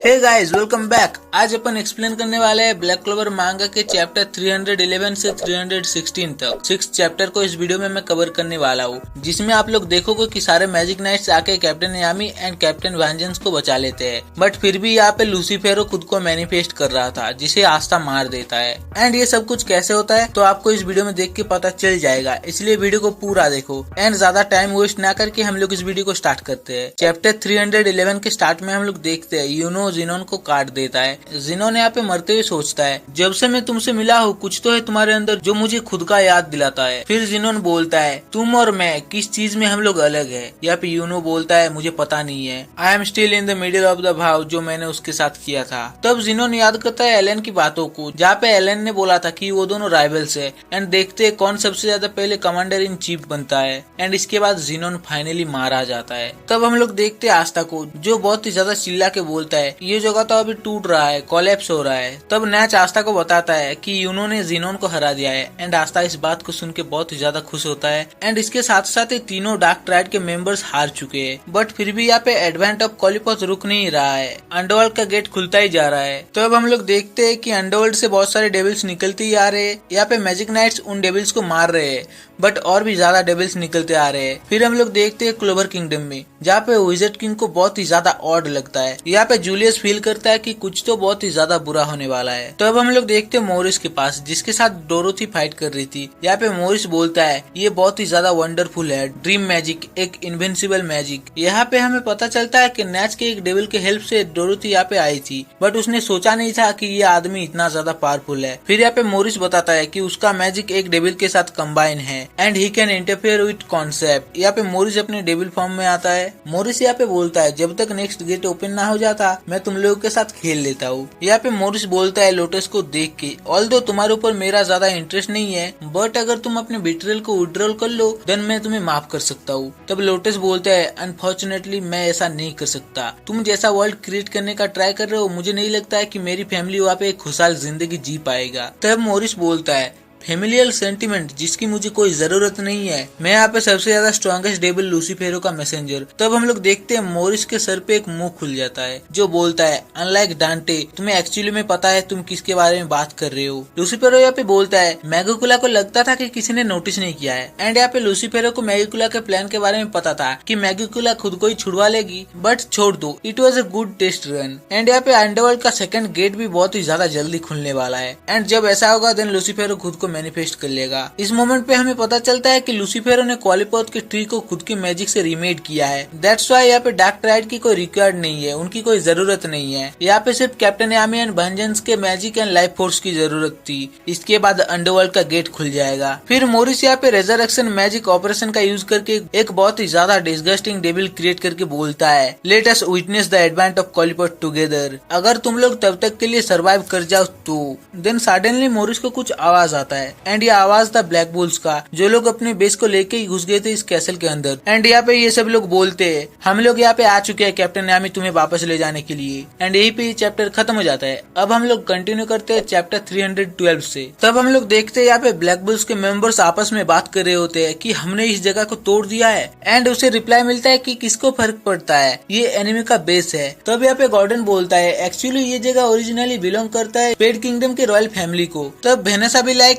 Hey guys, welcome back. आज अपन explain करने वाले हैं ब्लैक क्लोवर मांगा के चैप्टर 311 से 316 तक। 6 चैप्टर को इस वीडियो में मैं कवर करने वाला हूँ, जिसमें आप लोग देखोगे कि सारे मैजिक नाइट्स आके captain Yami and captain Vengeance को बचा लेते हैं। बट फिर भी यहाँ पे लूसीफेरो खुद को मैनिफेस्ट कर रहा था, जिसे आस्था मार देता है। एंड ये सब कुछ कैसे होता है तो आपको इस वीडियो में देख के पता चल जाएगा, इसलिए वीडियो को पूरा देखो। एंड ज्यादा टाइम वेस्ट ना करके हम लोग इस वीडियो को स्टार्ट करते हैं। चैप्टर 311 के स्टार्ट में हम लोग देखते हैं जिनोन को काट देता है। जिनोन यहाँ पे मरते हुए सोचता है, जब से मैं तुमसे मिला हूँ कुछ तो है तुम्हारे अंदर जो मुझे खुद का याद दिलाता है। फिर जिनोन बोलता है, तुम और मैं किस चीज में हम लोग अलग है। यहाँ पे यूनो बोलता है, मुझे पता नहीं है। I am still in the middle of the भाव जो मैंने उसके साथ किया था। तब जिनोन याद करता है एलन की बातों को, जहाँ पे एलन ने बोला था कि वो दोनों राइवल्स है। एंड देखते हैं कौन सबसे ज्यादा पहले कमांडर इन चीफ बनता है। एंड इसके बाद जिनोन फाइनली मारा जाता है। तब हम लोग देखते हैं आस्था को, जो बहुत ही ज्यादा चिल्ला के बोलता है, ये जगह तो अभी टूट रहा है, कोलैप्स हो रहा है। तब नैच आस्था को बताता है कि यूनो ने जिनोन को हरा दिया है। एंड आस्था इस बात को सुन के बहुत ही ज्यादा खुश होता है। एंड इसके साथ साथ तीनों डार्क ट्राइड के मेंबर्स हार चुके हैं। बट फिर भी यहाँ पे एडवेंट ऑफ कॉलीपॉथ रुक नहीं रहा है। अंडरवर्ल्ड का गेट खुलता ही जा रहा है। तो अब हम लोग देखते हैं कि अंडरवर्ल्ड से बहुत सारे डेविल्स निकलते ही आ रहे हैं। यहाँ पे मैजिक नाइट्स उन डेविल्स को मार रहे हैं, बट और भी ज्यादा डेविल्स निकलते आ रहे हैं। फिर हम लोग देखते हैं क्लोवर किंगडम में, जहाँ पे विज़र्ड किंग को बहुत ही ज्यादा ऑड लगता है। यहाँ पे जूलियस फील करता है कि कुछ तो बहुत ही ज्यादा बुरा होने वाला है। तो अब हम लोग देखते हैं मोरिस के पास, जिसके साथ डोरोथी फाइट कर रही थी। यहाँ पे मोरिस बोलता है, ये बहुत ही ज्यादा वंडरफुल है, ड्रीम मैजिक, एक इनविंसिबल मैजिक। यहाँ पे हमें पता चलता है कि नैच के एक डेविल के हेल्प से डोरोथी यहाँ पे आई थी, बट उसने सोचा नहीं था कि ये आदमी इतना ज्यादा पावरफुल है। फिर यहाँ पे मोरिस बताता है कि उसका मैजिक एक डेविल के साथ कंबाइन है and he can interfere with concept. यहाँ पे मोरिस अपने डेविल फॉर्म में आता है। मोरिस यहाँ पे बोलता है, जब तक नेक्स्ट गेट ओपन ना हो जाता मैं तुम लोगों के साथ खेल लेता हूँ। यहाँ पे मोरिस बोलता है लोटस को देख के, ऑल्दो तुम्हारे ऊपर मेरा ज्यादा इंटरेस्ट नहीं है, बट अगर तुम अपने बिट्रेल को विड्रॉल कर लो देन मैं तुम्हें माफ कर सकता हूँ। तब लोटस बोलता है, अनफॉर्चुनेटली मैं ऐसा नहीं कर सकता। तुम जैसा वर्ल्ड क्रिएट करने का ट्राई कर रहे हो, मुझे नहीं लगता है कि मेरी फैमिली वहाँ पे एक खुशहाल जिंदगी जी पाएगा। तब मोरिस बोलता है, फेमिलियल सेंटिमेंट जिसकी मुझे कोई जरूरत नहीं है। मैं यहाँ पे सबसे ज्यादा स्ट्रॉन्गेस्ट डेविल लूसीफेरो का मैसेंजर। तब हम लोग देखते हैं मोरिस के सर पे एक मुंह खुल जाता है, जो बोलता है, अनलाइक डांटे तुम्हें एक्चुअली में पता है तुम किसके बारे में बात कर रहे हो। लूसीफेरो यहाँ पे बोलता है, मैगिकुला को लगता था कि किसी ने नोटिस नहीं किया है। एंड यहाँ पे लूसीफेरो को मैगिकुला के प्लान के बारे में पता था कि मैगिकुला खुद को ही छुड़वा लेगी, बट छोड़ दो, it was a good test run. And यहाँ पे अंडरवर्ल्ड का सेकंड गेट भी बहुत ही ज्यादा जल्दी खुलने वाला है। एंड जब ऐसा होगा देन लूसीफेरो खुद को मैनिफेस्ट कर लेगा। इस मोमेंट पे हमें पता चलता है कि लूसीफेरो ने कॉलीपॉथ के ट्री को खुद की मैजिक से रीमेड किया है। दैट्स व्हाई यहाँ पे डार्क ट्राइड की कोई रिकॉर्ड नहीं है, उनकी कोई जरूरत नहीं है। यहाँ पे सिर्फ कैप्टन यामी एंड वेंजेंस के मैजिक एंड लाइफ फोर्स की जरूरत थी। इसके बाद अंडरवर्ल्ड का गेट खुल जाएगा। फिर मोरिस यहाँ पे रेजरेक्शन मैजिक ऑपरेशन का यूज करके एक बहुत ही ज्यादा डिस्गस्टिंग डेविल क्रिएट करके बोलता है, let us witness the advent of कॉलीपॉथ टुगेदर। अगर तुम लोग तब तक के लिए सर्वाइव कर जाओ तो। देन सडनली मोरिस को कुछ आवाज आता है एंड ये आवाज था ब्लैक बुल्स का, जो लोग अपने बेस को लेके ही घुस गए थे इस कैसल के अंदर। एंड यहाँ पे ये सब लोग बोलते हैं, हम लोग यहाँ पे आ चुके हैं कैप्टन यामी तुम्हें वापस ले जाने के लिए। एंड यही पे ये चैप्टर खत्म हो जाता है। अब हम लोग कंटिन्यू करते हैं चैप्टर 312 से। तब हम लोग देखते हैं यहाँ पे ब्लैक बुल्स के मेंबर्स आपस में बात कर रहे होते हैं कि हमने इस जगह को तोड़ दिया है। एंड उसे रिप्लाई मिलता है कि किसको फर्क पड़ता है, ये एनिमी का बेस है। तब यहाँ पे गॉर्डन बोलता है, एक्चुअली ये जगह ओरिजिनली बिलोंग करता है स्पेड किंगडम के रॉयल फैमिली को। तब वेनेसा भी लाइक,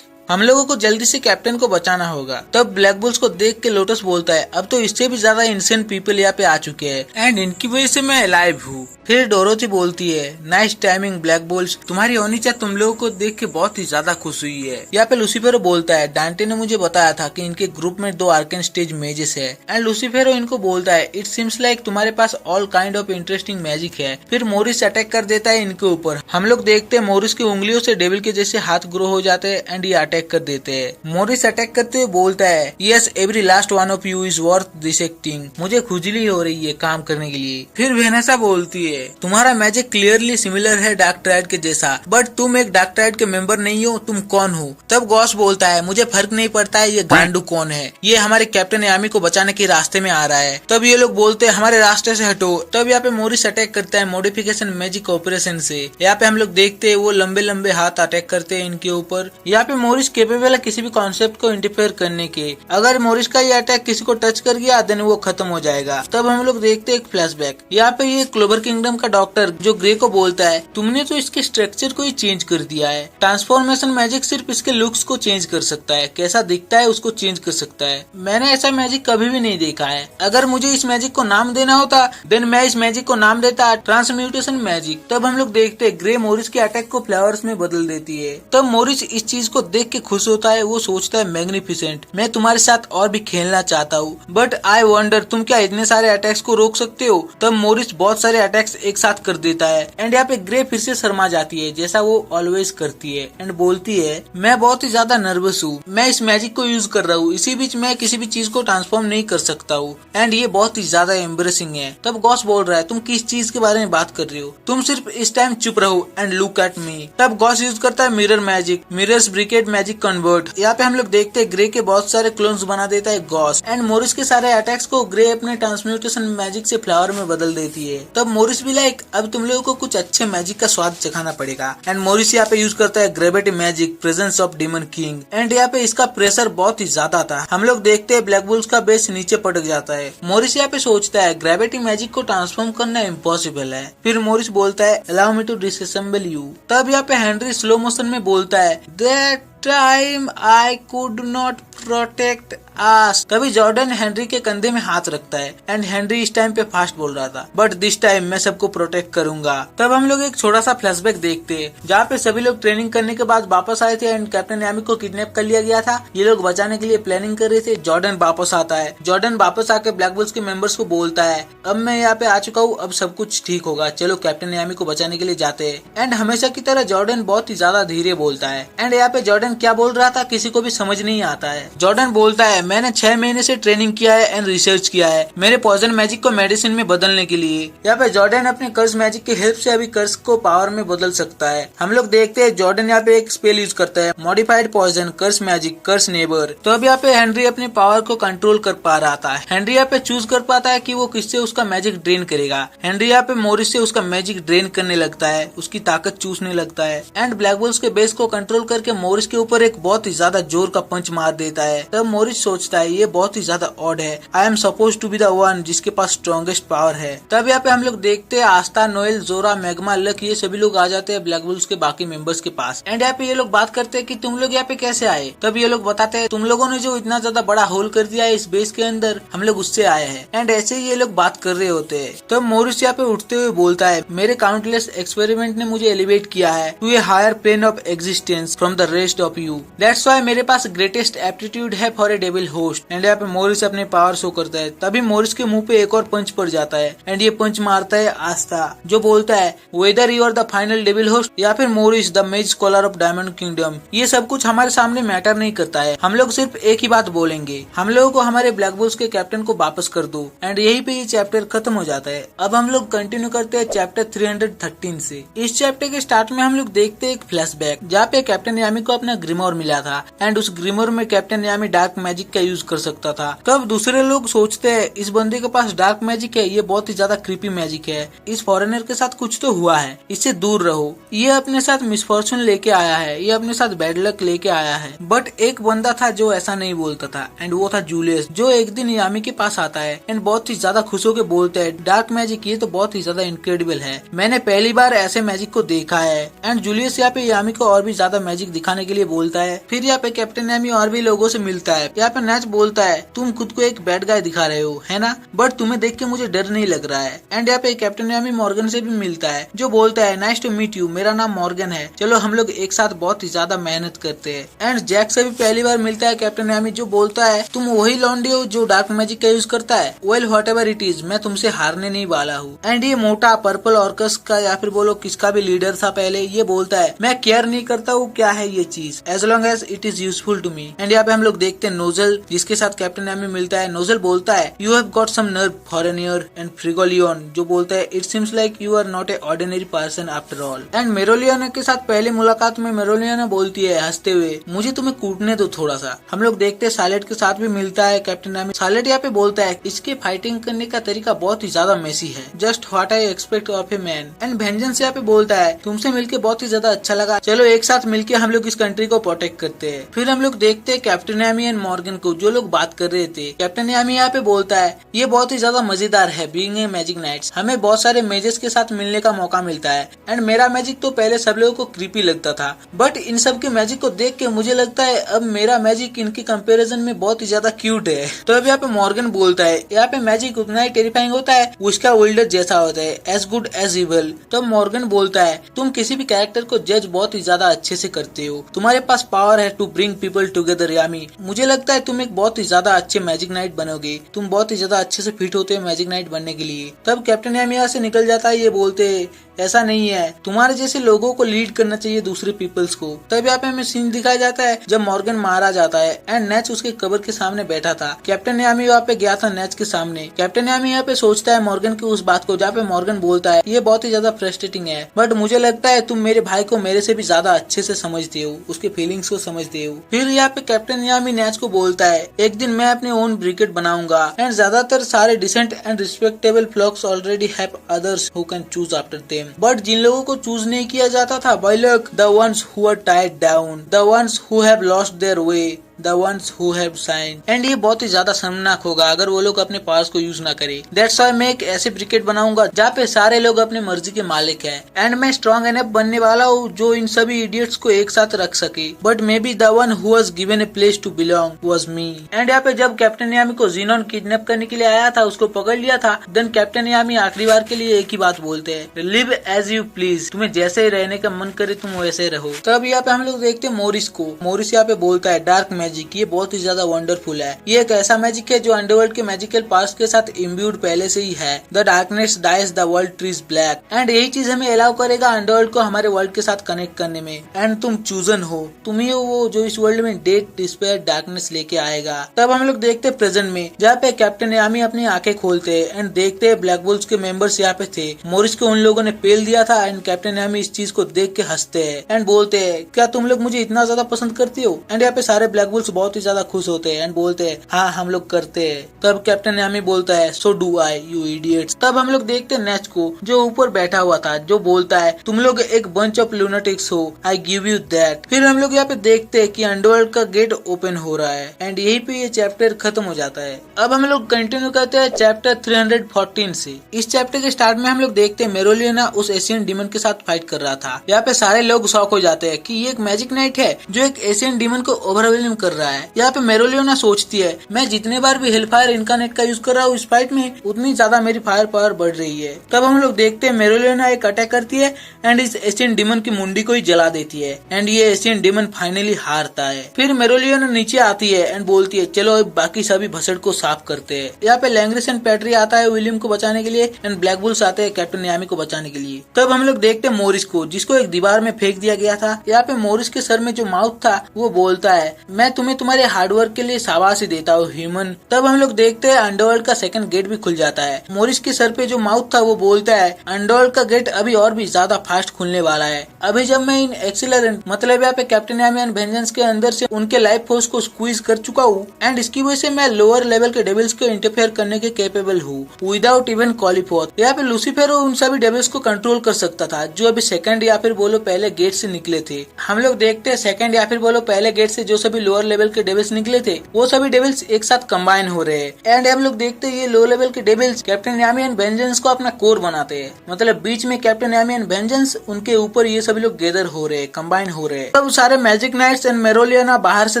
हम लोगों को जल्दी से कैप्टन को बचाना होगा। तब ब्लैक बुल्स को देख के लोटस बोलता है, अब तो इससे भी ज्यादा इंसेंट पीपल यहाँ पे आ चुके हैं एंड इनकी वजह से मैं अलाइव हूँ। फिर डोरोथी बोलती है, नाइस टाइमिंग ब्लैक बुल्स, तुम्हारी ओनिचा तुम लोगों को देख के बहुत ही ज्यादा खुश हुई है। यहाँ पे लूसीफेरो बोलता है, डांटे ने मुझे बताया था कि इनके ग्रुप में 2 आर्कन स्टेज मेजेस है। एंड लूसीफेरो इनको बोलता है, इट सीम्स लाइक तुम्हारे पास all kind of interesting magic है। फिर मोरिस अटैक कर देता है इनके ऊपर। हम लोग देखते हैं मोरिस की उंगलियों से डेविल के जैसे हाथ ग्रो हो जाते हैं एंड ये अटैक कर देते हैं। मोरिस अटैक करते हुए बोलता है, yes every last one of you is worth dissecting, मुझे खुजली हो रही है काम करने के लिए। फिर वेनेसा बोलती है, तुम्हारा मैजिक क्लियरली सिमिलर है डार्क ट्राइड के जैसा, बट तुम एक डार्क ट्राइड के मेंबर नहीं हो, तुम कौन हो। तब गॉस बोलता है, मुझे फर्क नहीं पड़ता है ये गांडू कौन है, ये हमारे कैप्टन यामी को बचाने के रास्ते में आ रहा है। तब ये लोग बोलते हैं, हमारे रास्ते से हटो। तब यहाँ पे मोरिस अटैक करता है मॉडिफिकेशन मैजिक ऑपरेशन से। यहाँ पे हम लोग देखते हैं वो लंबे लंबे हाथ अटैक करते हैं इनके ऊपर। यहाँ पे मोरिस केपेबल है किसी भी कॉन्सेप्ट को इंटरफेयर करने के। अगर मोरिस का ये अटैक किसी को टच कर गया देन वो खत्म हो जाएगा। तब हम लोग देखते एक फ्लैशबैक। यहाँ पे ये क्लोवर किंगडम का डॉक्टर जो ग्रे को बोलता है, तुमने तो इसके स्ट्रक्चर को ही चेंज कर दिया है। ट्रांसफॉर्मेशन मैजिक सिर्फ इसके लुक्स को चेंज कर सकता है, कैसा दिखता है उसको चेंज कर सकता है। मैंने ऐसा मैजिक कभी भी नहीं देखा है। अगर मुझे इस मैजिक को नाम देना होता देन मैं इस मैजिक को नाम देता ट्रांसम्यूटेशन मैजिक। तब हम लोग देखते ग्रे मोरिस के अटैक को फ्लावर्स में बदल देती है। तब मोरिस इस चीज को देख के खुश होता है। वो सोचता है मैग्निफिसेंट, मैं तुम्हारे साथ और भी खेलना चाहता हूँ, बट आई वंडर तुम क्या इतने सारे अटैक्स को रोक सकते हो। तब मोरिस बहुत सारे अटैक्स एक साथ कर देता है एंड यहाँ पे ग्रे फिर से शर्मा जाती है जैसा वो ऑलवेज करती है एंड बोलती है मैं बहुत ही ज्यादा नर्वस हूँ, मैं इस मैजिक को यूज कर रहा हूँ, इसी बीच मैं किसी भी चीज को ट्रांसफॉर्म नहीं कर सकता हूँ एंड ये बहुत ही ज्यादा एम्बरेसिंग है। तब गॉस बोल रहा है तुम किस चीज के बारे में बात कर रही हो, तुम सिर्फ इस टाइम चुप रहो एंड लुक एट मी। तब गॉस यूज करता है मिरर मैजिक, मिरर्स ब्रिकेट मैजिक कन्वर्ट। यहाँ पे हम लोग देखते हैं ग्रे के बहुत सारे क्लोन्स बना देता है गॉस एंड मोरिस के सारे अटैक्स को ग्रे अपने ट्रांसम्यूटेशन मैजिक से फ्लावर में बदल देती है। तब मोरिस भी लाइक अब तुम लोगों को कुछ अच्छे मैजिक का स्वाद चखाना पड़ेगा एंड मोरिस यहाँ पे यूज करता है gravity magic presence of demon king and यहाँ पे इसका प्रेशर बहुत ही ज्यादा था। हम लोग देखते हैं ब्लैक बुल्स का बेस नीचे पटक जाता है। मोरिस यहाँ पे सोचता है ग्रेविटी मैजिक को ट्रांसफॉर्म करना इम्पॉसिबल है। फिर मोरिस बोलता है allow me to disassemble you. तब यहाँ पे हेनरी स्लो मोशन में बोलता है that time I could not protect us. तभी जॉर्डन हेनरी के कंधे में हाथ रखता है एंड हेनरी इस टाइम पे फास्ट बोल रहा था बट दिस टाइम मैं सबको प्रोटेक्ट करूंगा। तब हम लोग एक छोटा सा फ्लैशबैक देखते हैं जहाँ पे सभी लोग ट्रेनिंग करने के बाद वापस आए थे एंड कैप्टन यामी को किडनैप कर लिया गया था। ये लोग बचाने के लिए प्लानिंग कर रहे थे। जॉर्डन वापस आता है। जॉर्डन वापस आके ब्लैक बुल्स के मेंबर्स को बोलता है अब मैं यहाँ पे आ चुका हूँ, अब सब कुछ ठीक होगा, चलो कैप्टन यामी को बचाने के लिए जाते हैं। एंड हमेशा की तरह जॉर्डन बहुत ही ज्यादा धीरे बोलता है एंड यहाँ पे जॉर्डन क्या बोल रहा था किसी को भी समझ नहीं आता है। जॉर्डन बोलता है मैंने 6 महीने से ट्रेनिंग किया है एंड रिसर्च किया है मेरे पॉइजन मैजिक को मेडिसिन में बदलने के लिए। यहाँ पे जॉर्डन अपने कर्स मैजिक की हेल्प से अभी कर्स को पावर में बदल सकता है। हम लोग देखते हैं जॉर्डन यहाँ पे एक स्पेल यूज करता है मॉडिफाइड पॉइजन कर्स मैजिक कर्स नेबर। तो अब यहाँ पे हेनरी अपने पावर को कंट्रोल कर पा रहा था। हेनरी यहाँ पे चूज कर पाता है कि वो किससे उसका मैजिक ड्रेन करेगा। हेनरी यहाँ पे मोरिस से उसका मैजिक ड्रेन करने लगता है, उसकी ताकत चूसने लगता है एंड ब्लैक बुल्स के बेस को कंट्रोल करके मोरिस के ऊपर एक बहुत ही ज्यादा जोर का पंच मार देता है। तब मोरिस सोचता है ये बहुत ही ज्यादा ऑड है, I am supposed to be the one जिसके पास स्ट्रॉन्गेस्ट पावर है। तब यहाँ पे हम लोग देखते हैं आस्था, नोएल, जोरा, मैग्मा, लक ये सभी लोग आ जाते हैं ब्लैक बुल्स के बाकी मेंबर्स के पास एंड यहाँ पे ये लोग बात करते हैं कि तुम लोग यहाँ पे कैसे आए। तब ये लोग बताते हैं तुम लोगों ने जो इतना ज्यादा बड़ा होल कर दिया है इस बेस के अंदर हम लोग उससे आए हैं एंड ऐसे ही ये लोग बात कर रहे होते हैं। तब मोरिस यहाँ पे उठते हुए बोलता है मेरे काउंटलेस एक्सपेरिमेंट ने मुझे एलिवेट किया है to a higher plane of existence from the rest of you, that's why मेरे पास ग्रेटेस्ट एप्टीट्यूड है for a devil host. And यहाँ पे मोरिस अपने पावर शो करता है। तभी मोरिस के मुंह पे एक और पंच पड़ जाता है एंड ये पंच मारता है आस्था जो बोलता है whether you are the final devil host या फिर Morris the maze scholar of diamond kingdom, ये सब कुछ हमारे सामने मैटर नहीं करता है। हम लोग सिर्फ एक ही बात बोलेंगे, हम लोगों को हमारे ब्लैक बुल्स के कैप्टन को वापस कर दो। एंड यही पे ये चैप्टर खत्म हो जाता है। अब हम लोग कंटिन्यू करते हैं चैप्टर 313 से। इस चैप्टर के स्टार्ट में हम लोग देखते हैं एक फ्लैशबैक जहाँ पे कैप्टन यामी को अपना ग्रिमोर मिला था एंड उस ग्रिमोर में कैप्टन यामी डार्क मैजिक का यूज कर सकता था। तब दूसरे लोग सोचते हैं इस बंदे के पास डार्क मैजिक है, ये बहुत ही ज्यादा क्रीपी मैजिक है, इस फॉरेनर के साथ कुछ तो हुआ है, इससे दूर रहो, ये अपने साथ मिसफॉर्चून लेके आया है, ये अपने साथ बैड लक लेके आया है। बट एक बंदा था जो ऐसा नहीं बोलता था एंड वो था जूलियस, जो एक दिन यामी के पास आता है एंड बहुत ही ज्यादा खुश होकर बोलता है डार्क मैजिक ये तो बहुत ही ज्यादा इनक्रेडिबल है, मैंने पहली बार ऐसे मैजिक को देखा है। एंड जूलियस यहाँ पे यामी को और भी ज्यादा मैजिक दिखाने के लिए बोलता है। फिर यहाँ पे कैप्टन यामी और भी लोगों से मिलता है। यहाँ पे नैच बोलता है तुम खुद को एक बैड गाय दिखा रहे हो है ना, बट तुम्हें देख के मुझे डर नहीं लग रहा है। एंड यहाँ पे कैप्टन यामी मॉर्गन से भी मिलता है जो बोलता है नाइस टू मीट यू, मेरा नाम मॉर्गन है, चलो हम लोग एक साथ बहुत ही ज्यादा मेहनत करते हैं। एंड जैक से भी पहली बार मिलता है कैप्टन यामी जो बोलता है तुम वही लॉन्डी हो जो डार्क मैजिक का यूज करता है, वेल व्हाटएवर इट इज मैं तुमसे हारने नहीं वाला हूँ। एंड ये मोटा पर्पल ऑर्कस का या फिर बोलो किसका भी लीडर था पहले, ये बोलता है मैं केयर नहीं करता हूँ क्या है ये चीज, as long as it is useful to me. And यहाँ पे हम लोग देखते हैं नोजल, नोजल जिसके साथ कैप्टन यामी मिलता है। नोजल बोलता है you have got some nerve for an year, and फ्रिगोलियन जो बोलता है it seems like you are not a ordinary person after all. And मेरोलियन के साथ पहली मुलाकात में मेरोलियन बोलती है हंसते हुए मुझे तुम्हें कूटने दो थोड़ा सा। हम लोग देखते हैं सालेट के साथ भी मिलता है कैप्टन यामी। सालेट यहाँ पे बोलता है इसके फाइटिंग करने का तरीका बहुत ही ज्यादा मेसी है, just what I expect of a man. And vengeance यहाँ पे बोलता है तुमसे मिलके बहुत ही ज्यादा अच्छा लगा, चलो एक साथ मिलके हम लोग इस कंट्री को प्रोटेक्ट करते हैं। फिर हम लोग देखते हैं कैप्टन यामी एंड मॉर्गन को जो लोग बात कर रहे थे। कैप्टन यामी यहाँ पे बोलता है ये बहुत ही ज्यादा मजेदार है बीइंग ए मैजिक नाइट्स, हमें बहुत सारे मेजेस के साथ मिलने का मौका मिलता है। एंड मेरा मैजिक तो पहले सब लोगों को क्रीपी लगता था, बट इन सब के मैजिक को देख के मुझे लगता है अब मेरा मैजिक इनके कंपैरिजन में बहुत ही ज्यादा क्यूट है। तो अब यहाँ पे मॉर्गन बोलता है यहाँ पे मैजिक उतना ही टेरिफाइंग होता है, उसका विल्डर जैसा होता है, एज गुड एज इविल। तो मॉर्गन बोलता है तुम किसी भी कैरेक्टर को जज बहुत ही ज्यादा अच्छे से करते हो, तुम्हारे पास पावर है टू ब्रिंग पीपल टुगेदर यामी। मुझे लगता है तुम एक बहुत ही ज्यादा अच्छे मैजिक नाइट बनोगे, तुम बहुत ही ज्यादा अच्छे से फिट होते हो मैजिक नाइट बनने के लिए। तब कैप्टन यामी यहाँ से निकल जाता है, ये बोलते ऐसा नहीं है, तुम्हारे जैसे लोगों को लीड करना चाहिए दूसरे पीपल्स को। तब यहाँ पे हमें सीन दिखाया जाता है जब मॉर्गन मारा जाता है एंड नेच उसके कब्र के सामने बैठा था। कैप्टन यामी वहाँ पे गया था नेच के सामने। कैप्टन यामी यहाँ पे सोचता है मॉर्गन की उस बात को जहाँ पे मॉर्गन बोलता है ये बहुत ही ज्यादा फ्रस्ट्रेटिंग है, बट मुझे लगता है तुम मेरे भाई को मेरे से भी ज्यादा अच्छे से समझते हो, उसके फीलिंग्स को समझते हो। फिर यहाँ पे कैप्टन यामी नेच को बोलता है एक दिन मैं अपने ओन ब्रिगेड बनाऊंगा एंड ज्यादातर सारे decent and respectable flocks already have others who can choose after them, but जिन लोगों को चूज नहीं किया जाता था by luck, the ones who are tied down, the ones who have lost their way, The ones who have signed। And ये बहुत ही ज्यादा शर्मनाक होगा अगर वो लोग अपने पावर्स को यूज ना करे। That's why मैं एक ऐसे ब्रिगेड बनाऊंगा जहाँ पे सारे लोग अपने मर्जी के मालिक हैं एंड मैं स्ट्रॉन्ग एनफ बनने वाला हूँ जो इन सभी इडियट्स को एक साथ रख सके, but may be the one who was given a place to belong was me. And यहाँ पे जब कैप्टन यामी को ज़ीनोन किडनैप करने के लिए आया था, उसको पकड़ लिया था, देन कैप्टन यामी आखिरी बार के लिए एक ही बात बोलते हैं लिव एज यू प्लीज, तुम्हें जैसे ही रहने का मन करे तुम वैसे रहो। तब यहाँ पे हम लोग देखते हैं मोरिस को। मोरिस यहाँ पे बोलता है डार्क मैजिक ये बहुत ही ज्यादा वंडरफुल है, ये एक ऐसा मैजिक है जो अंडरवर्ल्ड के मैजिकल पावर्स के साथ इम्ब्यूड पहले से ही है। The darkness dyes the world trees black, and यही चीज हमें अलाउ करेगा अंडरवर्ल्ड को हमारे वर्ल्ड के साथ कनेक्ट करने में। एंड तुम चूजन हो, तुम ही हो वो जो इस वर्ल्ड में डेथ डिस्पेयर डार्कनेस लेके आएगा। तब हम लोग देखते हैं प्रेजेंट में जहाँ पे कैप्टन यामी अपनी आंखें खोलते हैं एंड देखते हैं ब्लैक बुल्स के मेंबर्स यहाँ पे थे। मोरिस को उन लोगों ने पेल दिया था एंड कैप्टन यामी इस चीज को देख के हंसते हैं एंड बोलते हैं क्या तुम लोग मुझे इतना ज्यादा पसंद करती हो। एंड यहाँ पे सारे ब्लैक बुल्स बहुत ही ज्यादा खुश होते हैं एंड बोलते हैं हाँ हम लोग करते हैं। तब कैप्टन यामी बोलता है so do I you idiots. तब हम लोग देखते हैं नेच को जो ऊपर बैठा हुआ था जो बोलता है तुम लोग एक बंच ऑफ लूनाटिक्स हो, आई गिव यू दैट। फिर हम लोग यहाँ पे देखते हैं कि अंडरवर्ल्ड का गेट ओपन हो रहा है एंड यहीं पे ये चैप्टर खत्म हो जाता है। अब हम लोग कंटिन्यू करते हैं चैप्टर 314 से। इस चैप्टर के स्टार्ट में हम लोग देखते हैं मेरोलियना उस एशियन डीमन के साथ फाइट कर रहा था। यहाँ पे सारे लोग शॉक हो जाते हैं कि ये एक मैजिक नाइट है जो एक एशियन डीमन को ओवरवेलम कर रहा है। यहाँ पे मेरोलियना सोचती है मैं जितने बार भी हेलफायर इनकानेट का यूज कर रहा हूँ इस फाइट में उतनी ज्यादा मेरी फायर पावर बढ़ रही है। तब हम लोग देखते हैं मेरोलियना एक अटैक करती है एंड इस एशियन डीमन की मुंडी को ही जला देती है एंड ये एशियन डीमन फाइनली हारता है। फिर मेरोलियना नीचे आती है एंड बोलती है चलो अब बाकी सभी भसड़ को साफ करते हैं। यहाँ पे लैंग्रिस एंड पैट्री आता है विलियम को बचाने के लिए एंड ब्लैक बुल्स आते हैं कैप्टन यामी को बचाने के लिए। तब हम लोग देखते हैं मोरिस को जिसको एक दीवार में फेंक दिया गया था। यहाँ पे मोरिस के सर में जो माउथ था वो बोलता है मैं तुम्हें तुम्हारे हार्डवर्क के लिए शाबाशी देता हूँ ह्यूमन। तब हम लोग देखते हैं अंडरवर्ल्ड का सेकंड गेट भी खुल जाता है। मोरिस के सर पे जो माउथ था वो बोलता है अंडरवर्ल्ड का गेट अभी और भी ज्यादा फास्ट खुलने वाला है। अभी जब मैं इन एक्सीलरेंट मतलब यहाँ पे कैप्टन यामी एंड वेंजेंस के अंदर से उनके लाइफ फोर्स को स्क्वीज कर चुका हूँ एंड इसकी वजह से मैं लोअर लेवल के डेविल्स को इंटरफेयर करने के कैपेबल हूँ विदाउट इवन क्वालिफोर। यहाँ पे लूसीफर उन सभी डेविल्स को कंट्रोल कर सकता था जो अभी सेकंड या फिर बोलो पहले गेट से निकले थे। हम लोग देखते हैं सेकंड या फिर बोलो पहले गेट से जो सभी लोअर लेवल के डेविल्स निकले थे वो सभी डेविल्स एक साथ कंबाइन हो रहे हैं एंड हम लोग देखते हैं ये लो लेवल के devils captain Yami and Vengeance को अपना कोर बनाते हैं। मतलब बीच में कैप्टन यामी एंड वेंजेंस, उनके ऊपर ये सभी लोग गैदर हो रहे हैं, कंबाइन हो रहे हैं। तब सारे मैजिक नाइट्स एंड मेरोलियना बाहर से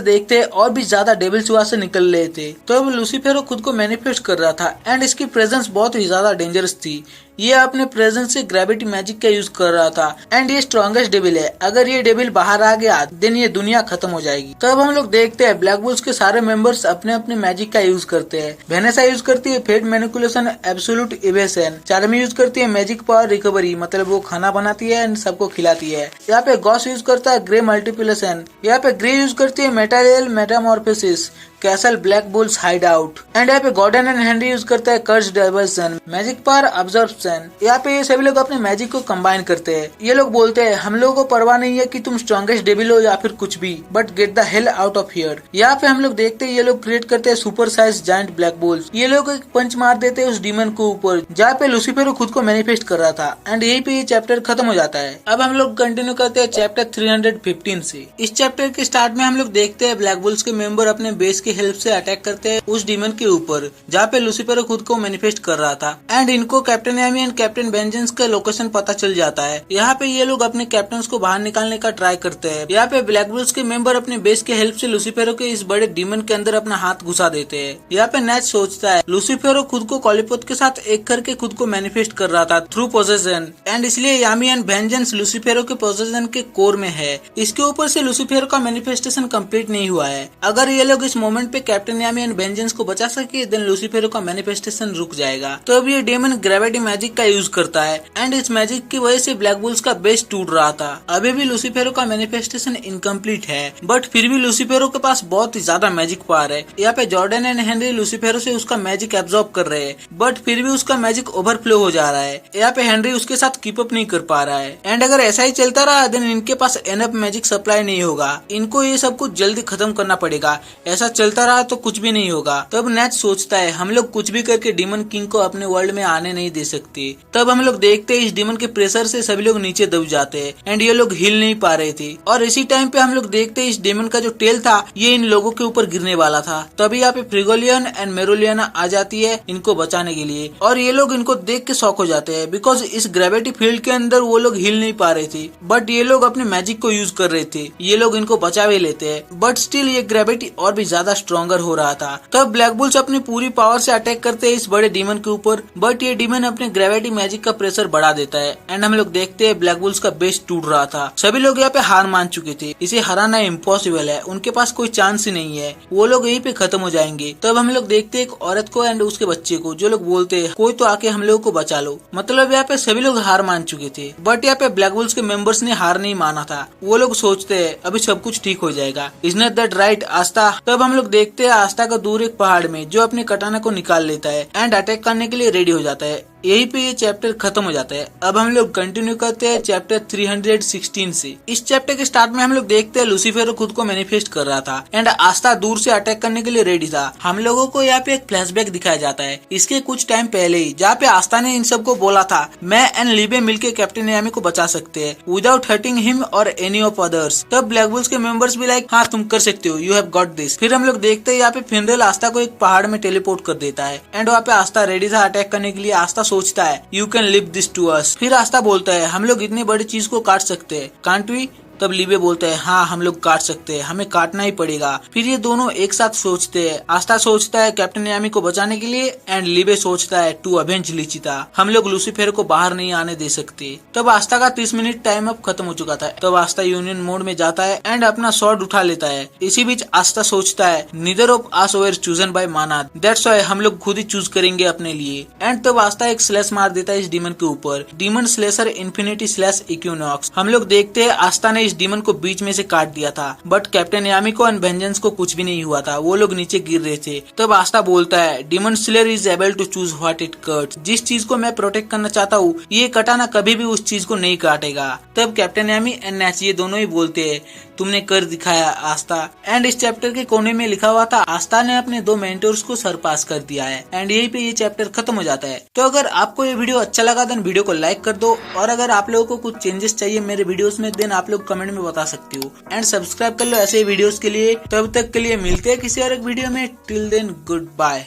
देखते हैं और भी ज्यादा डेविल्स वहां से निकल रहे थे। तो अब लूसीफेरो खुद को मैनिफेस्ट कर रहा था एंड इसकी प्रेजेंस बहुत ही ज्यादा डेंजरस थी। ये अपने प्रेजेंस से ग्रेविटी मैजिक का यूज कर रहा था एंड ये स्ट्रॉन्गेस्ट डेविल है। अगर ये डेविल बाहर आ गया देन ये दुनिया खत्म हो जाएगी। तब हम लोग देखते हैं ब्लैक बुल्स के सारे मेंबर्स अपने अपने मैजिक का यूज करते हैं। वेनेसा यूज करती है fate manipulation absolute evasion. Charmy use करती है मैजिक पावर रिकवरी, मतलब वो खाना बनाती है एंड सबको खिलाती है। यहाँ पे गॉस यूज करता है ग्रे मल्टीप्लिकेशन। यहाँ पे ग्रे यूज करती है material metamorphosis. Castle black bulls hide out. And यहाँ पे गॉर्डन एंड हेनरी यूज करता है curse diversion, magic power absorption. यहाँ पे ये सभी लोग अपने मैजिक को कंबाइन करते हैं। ये लोग बोलते हैं हम लोगों को परवाह नहीं है कि तुम स्ट्रॉन्गेस्ट डेविल हो या फिर कुछ भी, but get the hell out of here. यहाँ पे हम लोग देखते हैं ये लोग क्रिएट करते हैं super size giant black bulls. ये लोग एक पंच मार देते हैं उस डीमन के ऊपर जहाँ पे लूसीफर खुद को मैनिफेस्ट कर रहा था। एंड यही पे ये चैप्टर खत्म हो जाता है। अब हम लोग कंटिन्यू करते हैं चैप्टर 315 से। इस चैप्टर के स्टार्ट में हम लोग देखते हैं ब्लैक बुल्स के मेंबर अपने बेस की हेल्प से अटैक करते हैं उस डीमन के ऊपर जहाँ पे लूसीफर खुद को मैनिफेस्ट कर रहा था। एंड इनको captain Yami and captain Vengeance का लोकेशन पता चल जाता है। यहाँ पे ये लोग अपने कैप्टन को बाहर निकालने का ट्राई करते हैं। यहाँ पे ब्लैक बुल्स के मेंबर अपने बेस की हेल्प से लूसीफर के इस बड़े डीमन के अंदर अपना हाथ घुसा देते हैं। यहाँ पे नेच सोचता है लूसीफर खुद को कॉलीपोथ के साथ एक करके खुद को मैनिफेस्ट कर रहा था थ्रू पोजेशन, एंड इसलिए यामी एंड वेंजेंस लूसीफर के पोजेशन के कोर में है। इसके ऊपर से लूसीफर का मैनिफेस्टेशन कंप्लीट नहीं हुआ है। अगर ये लोग इस मोमेंट पे कैप्टन यामी एंड वेंजेंस को बचा सके देन लूसीफर का मैनिफेस्टेशन रुक जाएगा। तो अब ये डेमन ग्रेविटी मैजिक का यूज करता है एंड इस मैजिक की वजह से ब्लैक बुल्स का बेस टूट रहा था। अभी भी लूसीफर का मैनिफेस्टेशन इनकम्प्लीट है, बट फिर भी लूसीफर के पास बहुत ही ज्यादा मैजिक पावर है। यहाँ पे जॉर्डन एंड हेनरी लूसीफर से उसका मैजिक एब्जॉर्ब कर रहे हैं, बट फिर भी उसका मैजिक ओवरफ्लो हो जा रहा है। यहाँ पे हेनरी उसके साथ कीप अप नहीं कर पा रहा है। एंड अगर ऐसा ही चलता रहा देन इनके पास एनफ मैजिक सप्लाई नहीं होगा। इनको ये सब कुछ जल्दी खत्म करना पड़ेगा। ऐसा चलता रहा तो कुछ भी नहीं होगा। तब नेच सोचता है हम लोग कुछ भी करके डीमन किंग को अपने वर्ल्ड में आने नहीं दे सकते। तब हम लोग देखते हैं इस डीमन के प्रेशर से सभी लोग नीचे दब जाते हैं एंड ये लोग हिल नहीं पा रहे थे। और इसी टाइम पे हम लोग देखते हैं इस डीमन का जो टेल था ये इन लोगों के ऊपर गिरने वाला था। तभी यहाँ पे फ्रिगोलियन एंड मेरोलियाना आ जाती है इनको बचाने के लिए, और ये लोग इनको देख के शॉक हो जाते हैं बिकॉज इस ग्रेविटी फील्ड के अंदर वो लोग हिल नहीं पा रहे थे, बट ये लोग अपने मैजिक को यूज कर रहे थे। ये लोग इनको बचा भी लेते हैं, बट स्टिल ये ग्रेविटी और भी ज्यादा स्ट्रॉन्गर हो रहा था। तब ब्लैक बुल्स अपनी पूरी पावर से अटैक करते हैं इस बड़े डीमन के ऊपर, बट ये डीमन अपने ग्रेविटी मैजिक का प्रेशर बढ़ा देता है एंड हम लोग देखते हैं ब्लैक बुल्स का बेस टूट रहा था। सभी लोग यहाँ पे हार मान चुके थे, इसे हराना इम्पॉसिबल है, उनके पास कोई चांस ही नहीं है, वो लोग यहीं पे खत्म हो जाएंगे। तब हम लोग देखते हैं एक औरत को एंड उसके बच्चे को जो लोग बोलते हैं कोई तो आके हम लोगों को बचा लो। मतलब यहाँ पे सभी लोग हार मान चुके थे, बट यहाँ पे ब्लैक बुल्स के मेंबर्स ने हार नहीं माना था। वो लोग सोचते हैं अभी सब कुछ ठीक हो जाएगा। इज नॉट दैट राइट आस्था? तब हम लोग देखते हैं आस्था का दूर एक पहाड़ में जो अपने कटाना को निकाल लेता है एंड अटैक करने के लिए रेडी हो जाता है। यही पे ये चैप्टर खत्म हो जाता है। अब हम लोग कंटिन्यू करते हैं चैप्टर 316 से। इस चैप्टर के स्टार्ट में हम लोग देखते हैं लूसीफर खुद को मैनिफेस्ट कर रहा था एंड आस्था दूर से अटैक करने के लिए रेडी था। हम लोगों को यहाँ पे एक फ्लैशबैक दिखाया जाता है इसके कुछ टाइम पहले ही, जहाँ पे आस्था ने इन सबको बोला था मैं एंड लीबे मिलके कैप्टन यामी को बचा सकते हैं विदाउट हर्टिंग हिम और एनी ऑफ अदर्स। तब ब्लैक बुल्स के मेंबर्स भी लाइक हाँ तुम कर सकते हो, यू हैव गॉट दिस। फिर हम लोग देखते हैं यहाँ पे फिनरल आस्था को एक पहाड़ में टेलीपोर्ट कर देता है एंड वहाँ पे आस्था रेडी था अटैक करने के लिए। आस्था सोचता है you can leave this to us. फिर आस्था बोलता है हम लोग इतनी बड़ी चीज को काट सकते हैं, कांट वी? तब लीबे बोलते हैं हाँ हम लोग काट सकते हैं, हमें काटना ही पड़ेगा। फिर ये दोनों एक साथ सोचते हैं। आस्था सोचता है कैप्टन यामी को बचाने के लिए एंड लीबे सोचता है टू अवेंज लिचिता, हम लोग लूसीफर को बाहर नहीं आने दे सकते। तब आस्था का 30 मिनट टाइम अब खत्म हो चुका था। तब आस्था यूनियन मोड में जाता है एंड अपना स्वॉर्ड उठा लेता है। इसी बीच आस्था सोचता है neither of us were chosen bye माना, दैट्स व्हाई हम लोग खुद ही चूज करेंगे अपने लिए। एंड तब आस्था एक स्लैश मार देता है इस डीमन के ऊपर, demon slasher infinity slash equinox. हम लोग देखते हैं आस्था ने इस डीमन को बीच में से काट दिया था, बट कैप्टन यामी को एंड वेंजेंस को कुछ भी नहीं हुआ था, वो लोग नीचे गिर रहे थे। तब आस्था बोलता है demon slayer is able to choose what it cuts, जिस चीज को मैं प्रोटेक्ट करना चाहता हूँ ये कटाना कभी भी उस चीज को नहीं काटेगा। तब कैप्टन यामी एंड नेच ये दोनों ही बोलते हैं तुमने कर दिखाया आस्था। एंड इस चैप्टर के कोने में लिखा हुआ था आस्था ने अपने 2 मेंटर्स को सरपास कर दिया है। एंड यही पे ये चैप्टर खत्म हो जाता है। तो अगर आपको ये वीडियो अच्छा लगा देन वीडियो को लाइक कर दो, और अगर आप लोगों को कुछ चेंजेस चाहिए मेरे वीडियोस में देन आप लोग कमेंट में बता सकते हो। एंड सब्सक्राइब कर लो ऐसे वीडियोस के लिए। तब तक के लिए मिलते हैं किसी और एक वीडियो में। Till then good bye.